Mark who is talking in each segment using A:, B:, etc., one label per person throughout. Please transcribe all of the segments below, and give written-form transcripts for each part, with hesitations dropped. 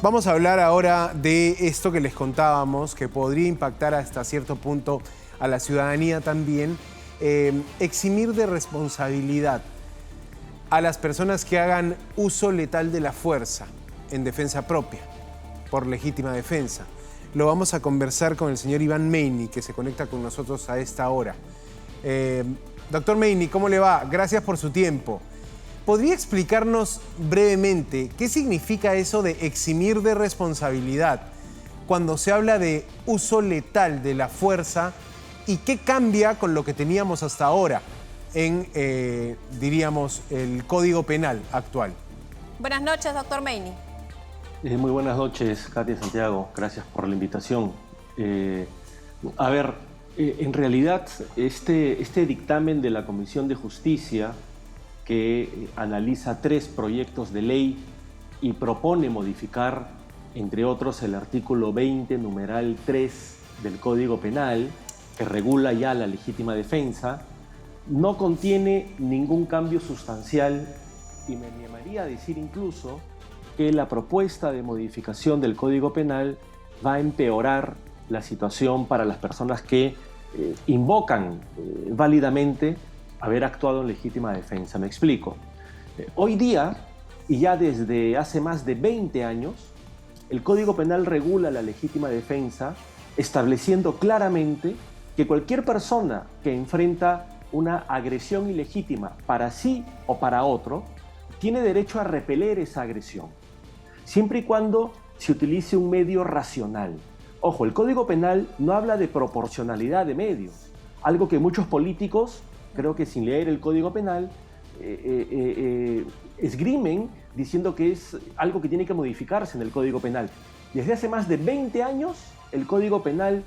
A: Vamos a hablar ahora de esto que les contábamos, que podría impactar hasta cierto punto a la ciudadanía también, eximir de responsabilidad a las personas que hagan uso letal de la fuerza en defensa propia, por legítima defensa. Lo vamos a conversar con el señor Iván Meini, que se conecta con nosotros a esta hora. Doctor Meini, ¿cómo le va? Gracias por su tiempo. ¿Podría explicarnos brevemente qué significa eso de eximir de responsabilidad cuando se habla de uso letal de la fuerza y qué cambia con lo que teníamos hasta ahora en, diríamos, el Código Penal actual?
B: Buenas noches, doctor Meini.
C: Muy buenas noches, Katia Santiago. Gracias por la invitación. En realidad, este dictamen de la Comisión de Justicia, que analiza 3 proyectos de ley y propone modificar, entre otros, el artículo 20, numeral 3 del Código Penal, que regula ya la legítima defensa, no contiene ningún cambio sustancial y me animaría a decir incluso que la propuesta de modificación del Código Penal va a empeorar la situación para las personas que invocan válidamente haber actuado en legítima defensa. Me explico. Hoy día, y ya desde hace más de 20 años, el Código Penal regula la legítima defensa, estableciendo claramente que cualquier persona que enfrenta una agresión ilegítima para sí o para otro, tiene derecho a repeler esa agresión, siempre y cuando se utilice un medio racional. Ojo, el Código Penal no habla de proporcionalidad de medios, algo que muchos políticos, creo que sin leer el Código Penal, esgrimen diciendo que es algo que tiene que modificarse en el Código Penal. Desde hace más de 20 años, el Código Penal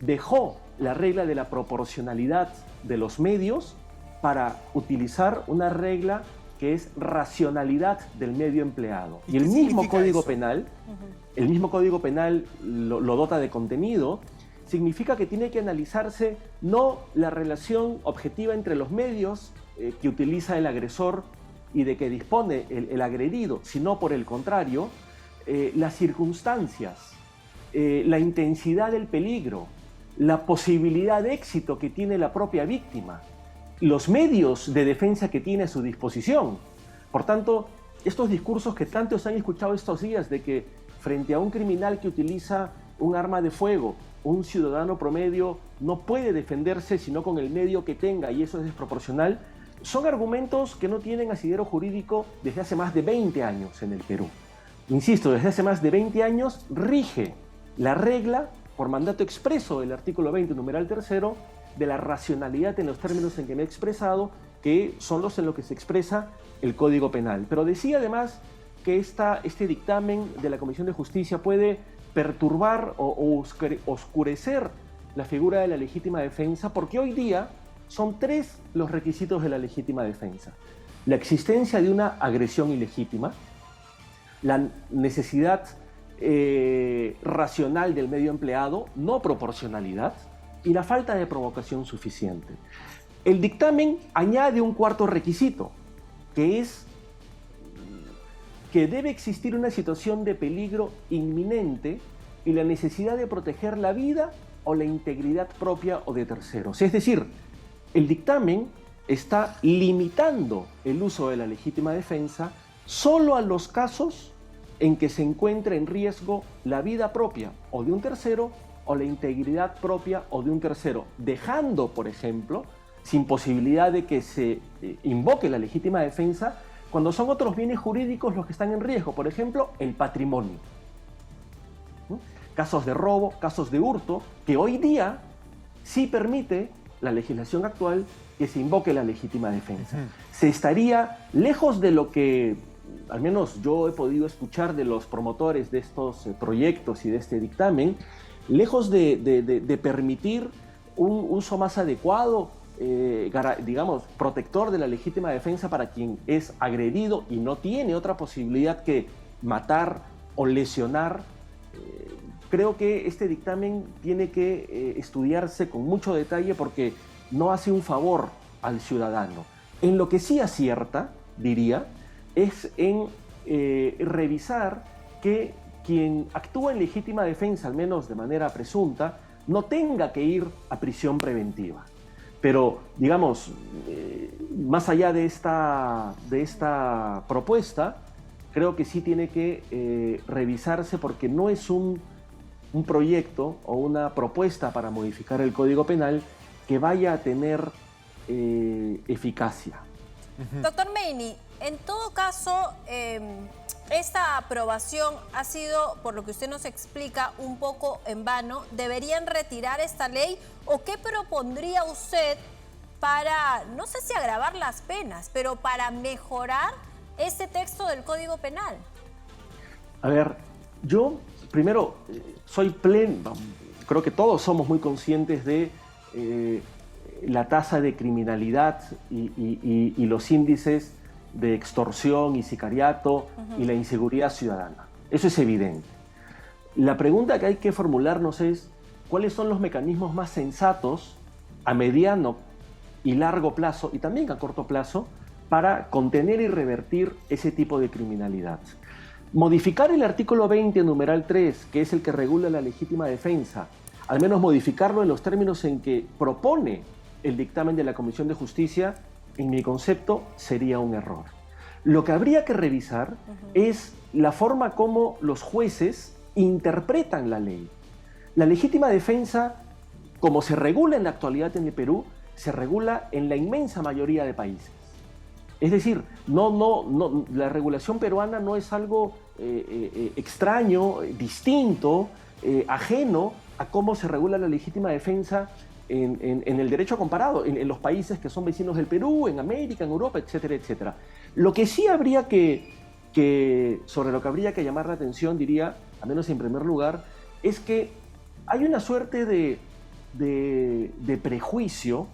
C: dejó la regla de la proporcionalidad de los medios para utilizar una regla que es racionalidad del medio empleado. Y el mismo Código Penal, el mismo Código Penal lo dota de contenido. Significa que tiene que analizarse no la relación objetiva entre los medios que utiliza el agresor y de que dispone el agredido, sino por el contrario, las circunstancias, la intensidad del peligro, la posibilidad de éxito que tiene la propia víctima, los medios de defensa que tiene a su disposición. Por tanto, estos discursos que tantos han escuchado estos días de que frente a un criminal que utiliza un arma de fuego, un ciudadano promedio no puede defenderse sino con el medio que tenga y eso es desproporcional, son argumentos que no tienen asidero jurídico desde hace más de 20 años en el Perú. Insisto, desde hace más de 20 años rige la regla por mandato expreso del artículo 20, numeral 3, de la racionalidad en los términos en que me he expresado, que son los en los que se expresa el Código Penal. Pero decía además que este dictamen de la Comisión de Justicia puede perturbar o oscurecer la figura de la legítima defensa, porque hoy día son 3 los requisitos de la legítima defensa: la existencia de una agresión ilegítima, la necesidad racional del medio empleado, no proporcionalidad, y la falta de provocación suficiente. El dictamen añade un 4º requisito, que es que debe existir una situación de peligro inminente y la necesidad de proteger la vida o la integridad propia o de terceros. Es decir, el dictamen está limitando el uso de la legítima defensa solo a los casos en que se encuentra en riesgo la vida propia o de un tercero o la integridad propia o de un tercero, dejando, por ejemplo, sin posibilidad de que se invoque la legítima defensa cuando son otros bienes jurídicos los que están en riesgo, por ejemplo, el patrimonio. Casos de robo, casos de hurto, que hoy día sí permite la legislación actual que se invoque la legítima defensa. Se estaría lejos de lo que, al menos yo he podido escuchar de los promotores de estos proyectos y de este dictamen, lejos de permitir un uso más adecuado, digamos, protector de la legítima defensa para quien es agredido y no tiene otra posibilidad que matar o lesionar. Creo que este dictamen tiene que estudiarse con mucho detalle porque no hace un favor al ciudadano. En lo que sí acierta, diría, es en revisar que quien actúa en legítima defensa, al menos de manera presunta, no tenga que ir a prisión preventiva. Pero, digamos, más allá de esta propuesta, creo que sí tiene que revisarse, porque no es un proyecto o una propuesta para modificar el Código Penal que vaya a tener eficacia.
B: Doctor Meini, en todo caso, esta aprobación ha sido, por lo que usted nos explica, un poco en vano. ¿Deberían retirar esta ley o qué propondría usted para, no sé si agravar las penas, pero para mejorar este texto del Código Penal?
C: A ver, yo primero creo que todos somos muy conscientes de la tasa de criminalidad y los índices de extorsión y sicariato y la inseguridad ciudadana. Eso es evidente. La pregunta que hay que formularnos es: ¿cuáles son los mecanismos más sensatos a mediano y largo plazo, y también a corto plazo, para contener y revertir ese tipo de criminalidad? Modificar el artículo 20, numeral 3, que es el que regula la legítima defensa, al menos modificarlo en los términos en que propone el dictamen de la Comisión de Justicia, en mi concepto, sería un error. Lo que habría que revisar es la forma como los jueces interpretan la ley. La legítima defensa, como se regula en la actualidad en el Perú, se regula en la inmensa mayoría de países. Es decir, la regulación peruana no es algo extraño, distinto, ajeno a cómo se regula la legítima defensa en el derecho comparado, en los países que son vecinos del Perú, en América, en Europa, etcétera, etcétera. Lo que sí habría sobre lo que habría que llamar la atención, diría, al menos en primer lugar, es que hay una suerte de prejuicio,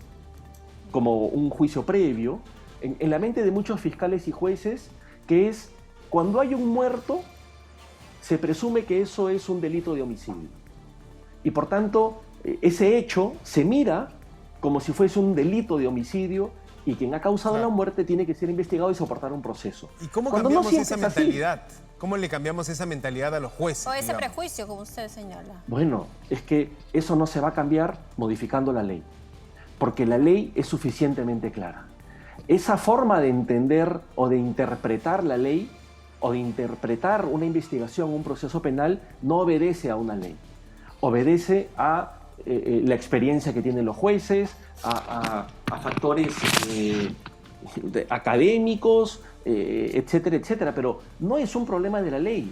C: como un juicio previo, en la mente de muchos fiscales y jueces, que es: cuando hay un muerto, se presume que eso es un delito de homicidio. Y por tanto, ese hecho se mira como si fuese un delito de homicidio, y quien ha causado la muerte tiene que ser investigado y soportar un proceso.
A: ¿Y cómo
C: Cuando
A: cambiamos esa
C: es así.
A: mentalidad? ¿Cómo le cambiamos esa mentalidad a los jueces?
B: O ese
A: digamos?
B: prejuicio, como usted señala.
C: Bueno, es que eso no se va a cambiar modificando la ley, porque la ley es suficientemente clara. Esa forma de entender o de interpretar la ley, o de interpretar una investigación, un proceso penal, no obedece a una ley. Obedece a la experiencia que tienen los jueces, a factores académicos, etcétera, etcétera. Pero no es un problema de la ley.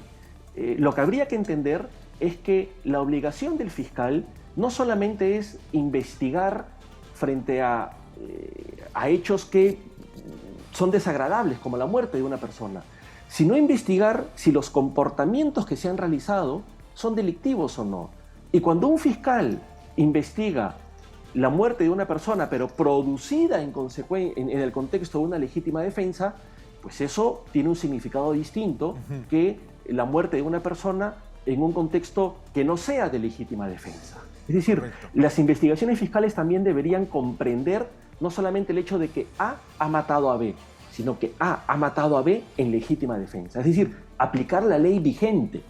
C: Lo que habría que entender es que la obligación del fiscal no solamente es investigar frente a hechos que son desagradables, como la muerte de una persona, sino investigar si los comportamientos que se han realizado son delictivos o no. Y cuando un fiscal investiga la muerte de una persona, pero producida en el contexto de una legítima defensa, pues eso tiene un significado distinto que la muerte de una persona en un contexto que no sea de legítima defensa. Es decir, las investigaciones fiscales también deberían comprender no solamente el hecho de que A ha matado a B, sino que A ha matado a B en legítima defensa. Es decir, aplicar la ley vigente.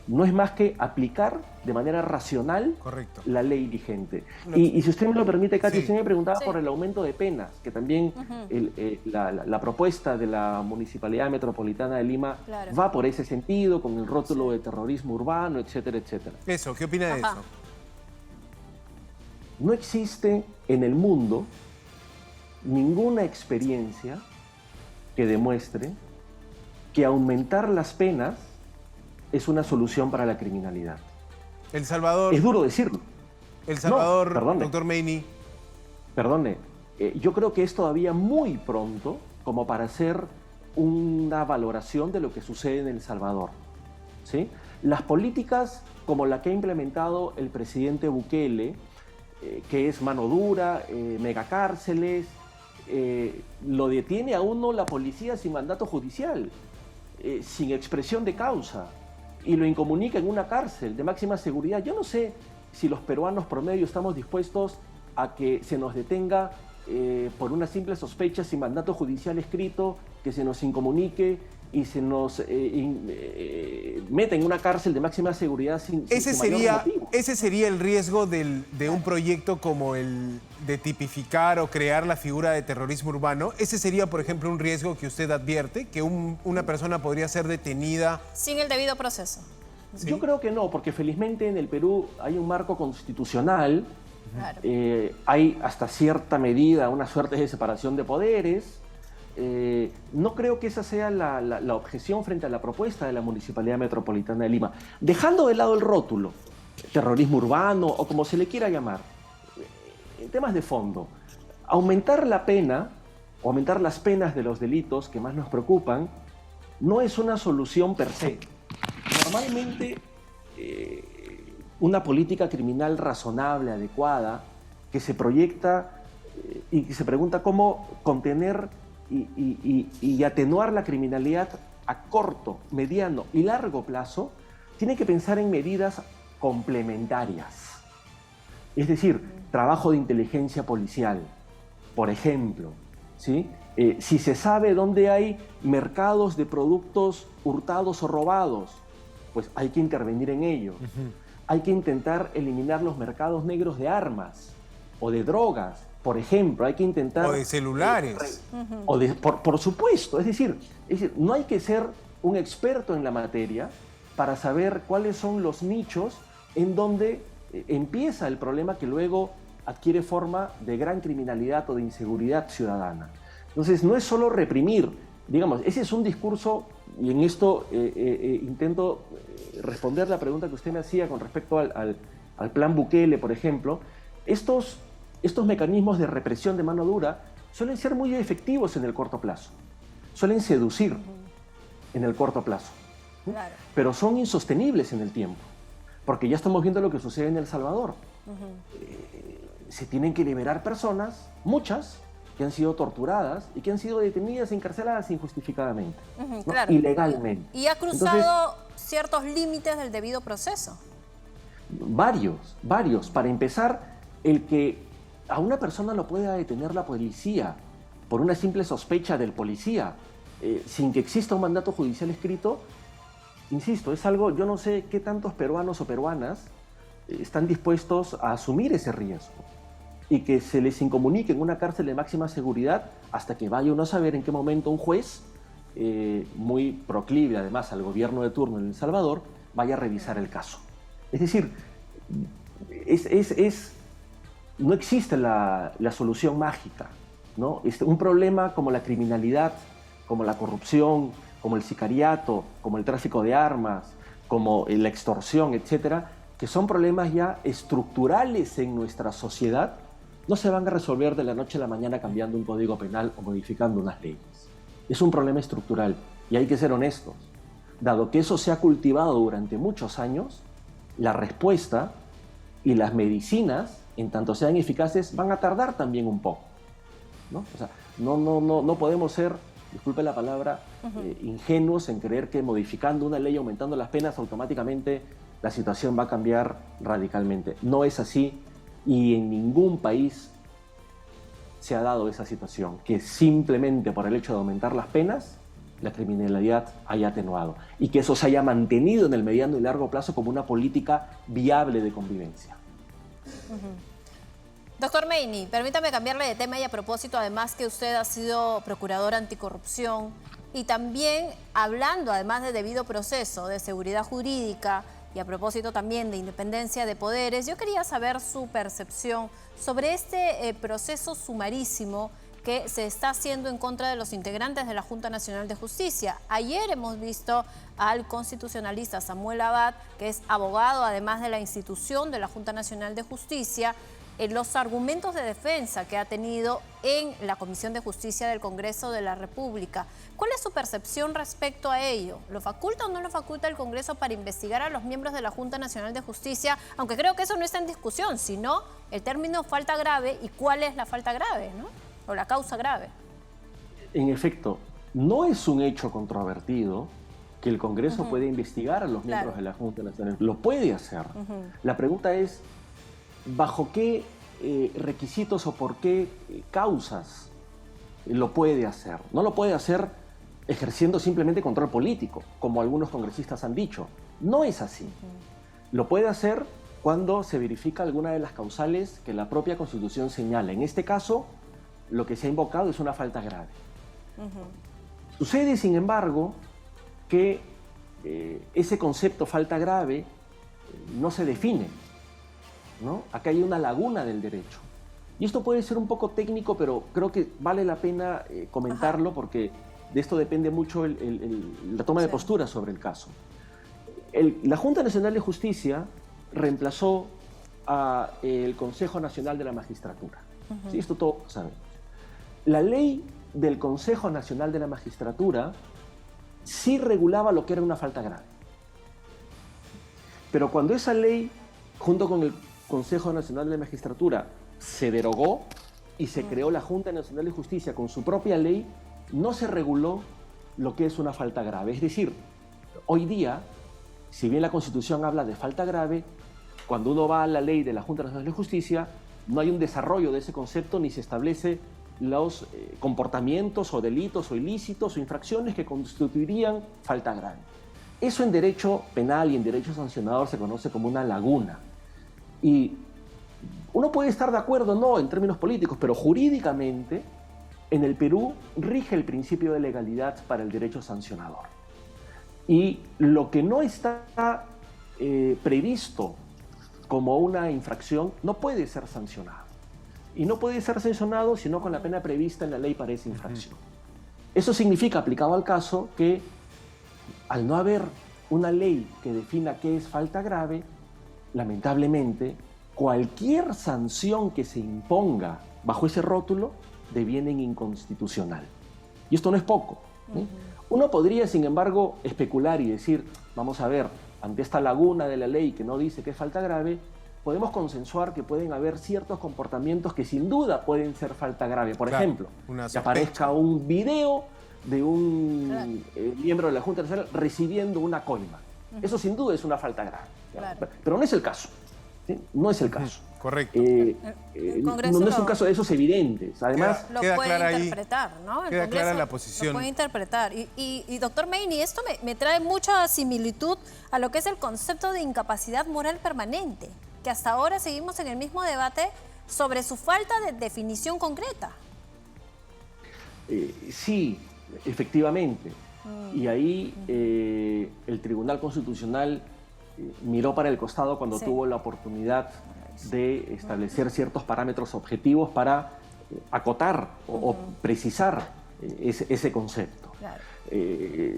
C: No es más que aplicar de manera racional la ley vigente. Y si usted me lo permite, Katy, usted me preguntaba por el aumento de penas, que también la propuesta de la Municipalidad Metropolitana de Lima va por ese sentido, con el rótulo de terrorismo urbano, etcétera, etcétera.
A: Eso, ¿qué opina de eso?
C: No existe en el mundo ninguna experiencia que demuestre que aumentar las penas es una solución para la criminalidad.
A: El Salvador...
C: Es duro decirlo.
A: El Salvador,
C: no,
A: doctor Meini.
C: Perdone, yo creo que es todavía muy pronto como para hacer una valoración de lo que sucede en El Salvador, ¿sí? Las políticas como la que ha implementado el presidente Bukele, que es mano dura, megacárceles, lo detiene a uno la policía sin mandato judicial, sin expresión de causa, y lo incomunica en una cárcel de máxima seguridad. Yo no sé si los peruanos promedio estamos dispuestos a que se nos detenga por una simple sospecha sin mandato judicial escrito, que se nos incomunique y se nos mete en una cárcel de máxima seguridad sin mayor motivo.
A: Ese sería el riesgo de un proyecto como el de tipificar o crear la figura de terrorismo urbano. Ese sería, por ejemplo, un riesgo que usted advierte, que una persona podría ser detenida
B: sin el debido proceso.
A: ¿Sí?
C: Yo creo que no, porque felizmente en el Perú hay un marco constitucional,
B: Claro.
C: hay hasta cierta medida una suerte de separación de poderes. No creo que esa sea la objeción frente a la propuesta de la Municipalidad Metropolitana de Lima. Dejando de lado el rótulo, terrorismo urbano o como se le quiera llamar, en temas de fondo, aumentar la pena, o aumentar las penas de los delitos que más nos preocupan, no es una solución per se. Normalmente, una política criminal razonable, adecuada, que se proyecta y que se pregunta cómo contener y atenuar la criminalidad a corto, mediano y largo plazo, tiene que pensar en medidas complementarias. Es decir, trabajo de inteligencia policial, por ejemplo, ¿sí? Si se sabe dónde hay mercados de productos hurtados o robados, pues hay que intervenir en ello. Hay que intentar eliminar los mercados negros de armas o de drogas, por ejemplo. Hay que intentar...
A: O de celulares.
C: Por supuesto. Es decir, no hay que ser un experto en la materia para saber cuáles son los nichos en donde empieza el problema que luego adquiere forma de gran criminalidad o de inseguridad ciudadana. Entonces, no es solo reprimir. Digamos, ese es un discurso, y en esto intento responder la pregunta que usted me hacía con respecto al plan Bukele, por ejemplo. Estos mecanismos de represión de mano dura suelen ser muy efectivos en el corto plazo. Suelen seducir en el corto plazo.
B: Claro.
C: Pero son insostenibles en el tiempo. Porque ya estamos viendo lo que sucede en El Salvador. Se tienen que liberar personas, muchas, que han sido torturadas y que han sido detenidas e encarceladas injustificadamente, ¿no?
B: Claro.
C: Ilegalmente.
B: Y ha cruzado ciertos límites del debido proceso.
C: Varios. Para empezar, el que a una persona lo pueda detener la policía por una simple sospecha del policía, sin que exista un mandato judicial escrito, insisto, es algo, yo no sé qué tantos peruanos o peruanas están dispuestos a asumir ese riesgo y que se les incomunique en una cárcel de máxima seguridad hasta que vaya uno a saber en qué momento un juez, muy proclive además al gobierno de turno en El Salvador, vaya a revisar el caso. Es decir, no existe la solución mágica, ¿no? Un problema como la criminalidad, como la corrupción, como el sicariato, como el tráfico de armas, como la extorsión, etcétera, que son problemas ya estructurales en nuestra sociedad, no se van a resolver de la noche a la mañana cambiando un código penal o modificando unas leyes. Es un problema estructural y hay que ser honestos. Dado que eso se ha cultivado durante muchos años, la respuesta y las medicinas, en tanto sean eficaces, van a tardar también un poco, ¿no? O sea, no podemos ser, disculpe la palabra, ingenuos en creer que modificando una ley, aumentando las penas, automáticamente la situación va a cambiar radicalmente. No es así y en ningún país se ha dado esa situación, que simplemente por el hecho de aumentar las penas, la criminalidad haya atenuado y que eso se haya mantenido en el mediano y largo plazo como una política viable de convivencia.
B: Doctor Meini, permítame cambiarle de tema y a propósito, además que usted ha sido procurador anticorrupción y también hablando, además de debido proceso, de seguridad jurídica y a propósito también de independencia de poderes, yo quería saber su percepción sobre este proceso sumarísimo que se está haciendo en contra de los integrantes de la Junta Nacional de Justicia. Ayer hemos visto al constitucionalista Samuel Abad, que es abogado además de la institución de la Junta Nacional de Justicia, los argumentos de defensa que ha tenido en la Comisión de Justicia del Congreso de la República. ¿Cuál es su percepción respecto a ello? ¿Lo faculta o no lo faculta el Congreso para investigar a los miembros de la Junta Nacional de Justicia? Aunque creo que eso no está en discusión, sino el término falta grave y cuál es la falta grave, ¿no? O la causa grave.
C: En efecto, no es un hecho controvertido que el Congreso pueda investigar a los miembros de la Junta Nacional. Lo puede hacer. La pregunta es, ¿bajo qué requisitos o por qué causas lo puede hacer? No lo puede hacer ejerciendo simplemente control político, como algunos congresistas han dicho. No es así. Lo puede hacer cuando se verifica alguna de las causales que la propia Constitución señala. En este caso, lo que se ha invocado es una falta grave. Sucede, sin embargo, que ese concepto falta grave no se define, ¿no? Acá hay una laguna del derecho. Y esto puede ser un poco técnico, pero creo que vale la pena comentarlo porque de esto depende mucho la toma de postura sobre el caso. La Junta Nacional de Justicia reemplazó al Consejo Nacional de la Magistratura. ¿Sí? Esto todos lo sabemos. La ley del Consejo Nacional de la Magistratura sí regulaba lo que era una falta grave. Pero cuando esa ley, junto con el Consejo Nacional de la Magistratura, se derogó y se creó la Junta Nacional de Justicia con su propia ley, no se reguló lo que es una falta grave. Es decir, hoy día, si bien la Constitución habla de falta grave, cuando uno va a la ley de la Junta Nacional de Justicia, no hay un desarrollo de ese concepto ni se establece los comportamientos o delitos o ilícitos o infracciones que constituirían falta grave. Eso en derecho penal y en derecho sancionador se conoce como una laguna. Y uno puede estar de acuerdo, no en términos políticos, pero jurídicamente en el Perú rige el principio de legalidad para el derecho sancionador. Y lo que no está previsto como una infracción no puede ser sancionado. Y no puede ser sancionado sino con la pena prevista en la ley para esa infracción. Eso significa, aplicado al caso, que al no haber una ley que defina qué es falta grave, lamentablemente, cualquier sanción que se imponga bajo ese rótulo deviene inconstitucional. Y esto no es poco. Uno podría, sin embargo, especular y decir, vamos a ver, ante esta laguna de la ley que no dice que es falta grave, podemos consensuar que pueden haber ciertos comportamientos que sin duda pueden ser falta grave. Por ejemplo, que aparezca un video de un miembro de la Junta Nacional recibiendo una coima. Eso sin duda es una falta grave. Pero no es el caso. ¿Sí? No es el caso.
A: Correcto.
C: No es un caso de esos evidentes. Además,
B: lo puede interpretar, ¿no?
A: Queda clara la posición.
B: Lo puede interpretar. Y doctor Meini, esto me trae mucha similitud a lo que es el concepto de incapacidad moral permanente, que hasta ahora seguimos en el mismo debate sobre su falta de definición concreta.
C: Sí, efectivamente. Y ahí el Tribunal Constitucional miró para el costado cuando tuvo la oportunidad de establecer ciertos parámetros objetivos para acotar o precisar ese concepto.
B: Claro.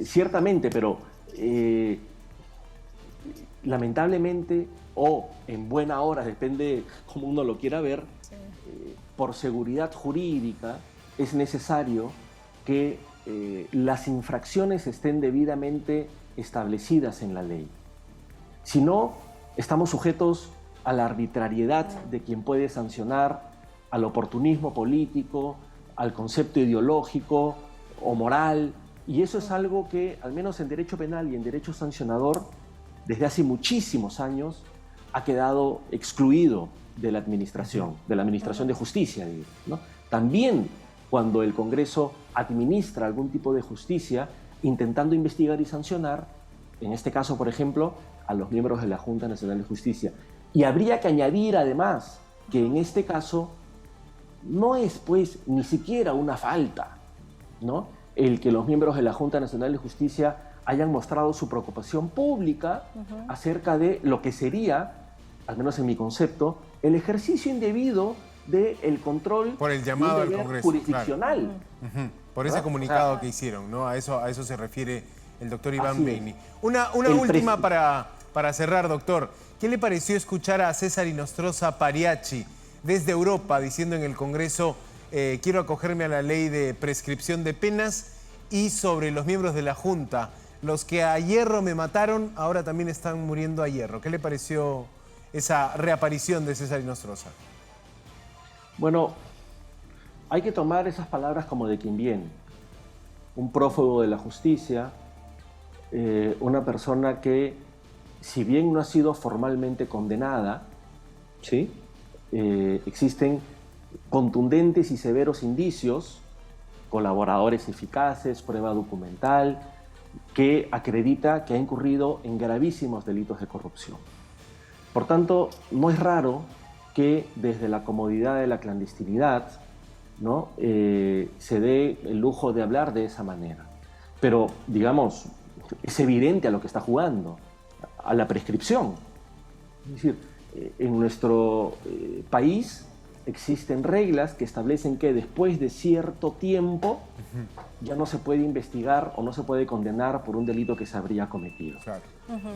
C: Ciertamente, pero lamentablemente, o en buena hora, depende cómo uno lo quiera ver, por seguridad jurídica es necesario que las infracciones estén debidamente establecidas en la ley. Si no, estamos sujetos a la arbitrariedad de quien puede sancionar, al oportunismo político, al concepto ideológico o moral, y eso es algo que, al menos en derecho penal y en derecho sancionador, desde hace muchísimos años ha quedado excluido de la administración de justicia, ¿no? También cuando el Congreso administra algún tipo de justicia, intentando investigar y sancionar, en este caso, por ejemplo, a los miembros de la Junta Nacional de Justicia. Y habría que añadir además que en este caso no es pues ni siquiera una falta, ¿no?, el que los miembros de la Junta Nacional de Justicia hayan mostrado su preocupación pública acerca de lo que sería, al menos en mi concepto, el ejercicio indebido del control
A: por el llamado al Congreso
C: jurisdiccional.
A: Claro. Por ese comunicado que hicieron, ¿no? A eso se refiere el doctor Iván Meini. Una última para cerrar, doctor. ¿Qué le pareció escuchar a César Inostroza Pariachi desde Europa diciendo en el Congreso quiero acogerme a la ley de prescripción de penas y sobre los miembros de la Junta, los que a hierro me mataron, ahora también están muriendo a hierro? ¿Qué le pareció esa reaparición de César Inostroza?
C: Bueno, hay que tomar esas palabras como de quien viene. Un prófugo de la justicia, una persona que, si bien no ha sido formalmente condenada, ¿sí?, existen contundentes y severos indicios colaboradores eficaces, prueba documental, que acredita que ha incurrido en gravísimos delitos de corrupción. Por tanto, no es raro que desde la comodidad de la clandestinidad, ¿no?, se dé el lujo de hablar de esa manera. Pero, digamos, es evidente a lo que está jugando, a la prescripción. Es decir, en nuestro país existen reglas que establecen que después de cierto tiempo ya no se puede investigar o no se puede condenar por un delito que se habría cometido.
A: Claro.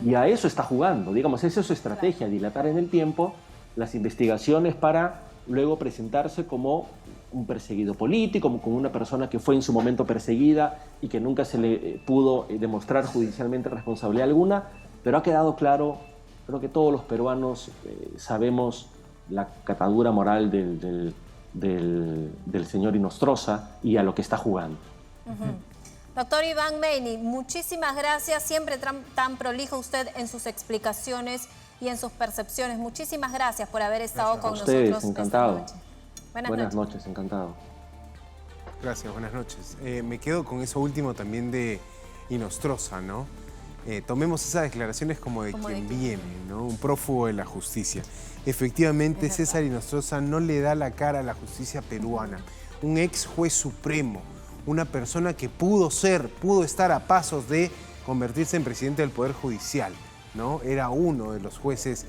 C: Y a eso está jugando, digamos, esa es su estrategia, dilatar en el tiempo las investigaciones para luego presentarse como un perseguido político, como una persona que fue en su momento perseguida y que nunca se le pudo demostrar judicialmente responsabilidad alguna, pero ha quedado claro, creo que todos los peruanos sabemos la catadura moral del señor Inostroza y a lo que está jugando.
B: Doctor Iván Meini, muchísimas gracias, siempre tan prolijo usted en sus explicaciones y en sus percepciones. Muchísimas gracias por haber estado con nosotros
C: encantado.
B: esta noche.
C: Buenas noches, encantado.
A: Gracias, buenas noches. Me quedo con eso último también de Inostroza, ¿no? Tomemos esas declaraciones como de quien viene, ¿no? Un prófugo de la justicia. Efectivamente, César Inostroza no le da la cara a la justicia peruana. Un ex juez supremo, una persona que pudo estar a pasos de convertirse en presidente del Poder Judicial, ¿no? Era uno de los jueces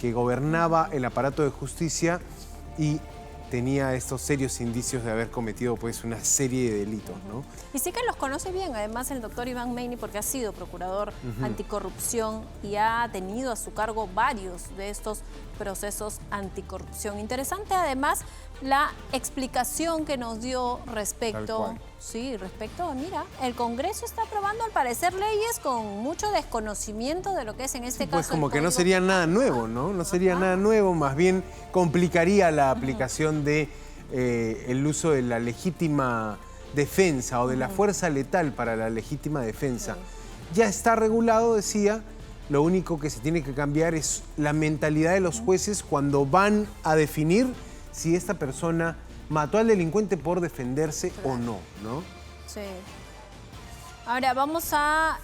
A: que gobernaba el aparato de justicia y tenía estos serios indicios de haber cometido pues una serie de delitos, ¿no?
B: Y sí que los conoce bien, además, el doctor Iván Meini, porque ha sido procurador anticorrupción y ha tenido a su cargo varios de estos procesos anticorrupción. Interesante, además, la explicación que nos dio respecto... Sí, mira, el Congreso está aprobando al parecer leyes con mucho desconocimiento de lo que es en este caso.
A: Pues como que no sería nada nuevo, ¿no? No sería nada nuevo, más bien complicaría la aplicación de el uso de la legítima defensa o de la fuerza letal para la legítima defensa. Ya está regulado, decía, lo único que se tiene que cambiar es la mentalidad de los jueces cuando van a definir si esta persona mató al delincuente por defenderse o no, ¿no?
B: Sí. Ahora vamos a...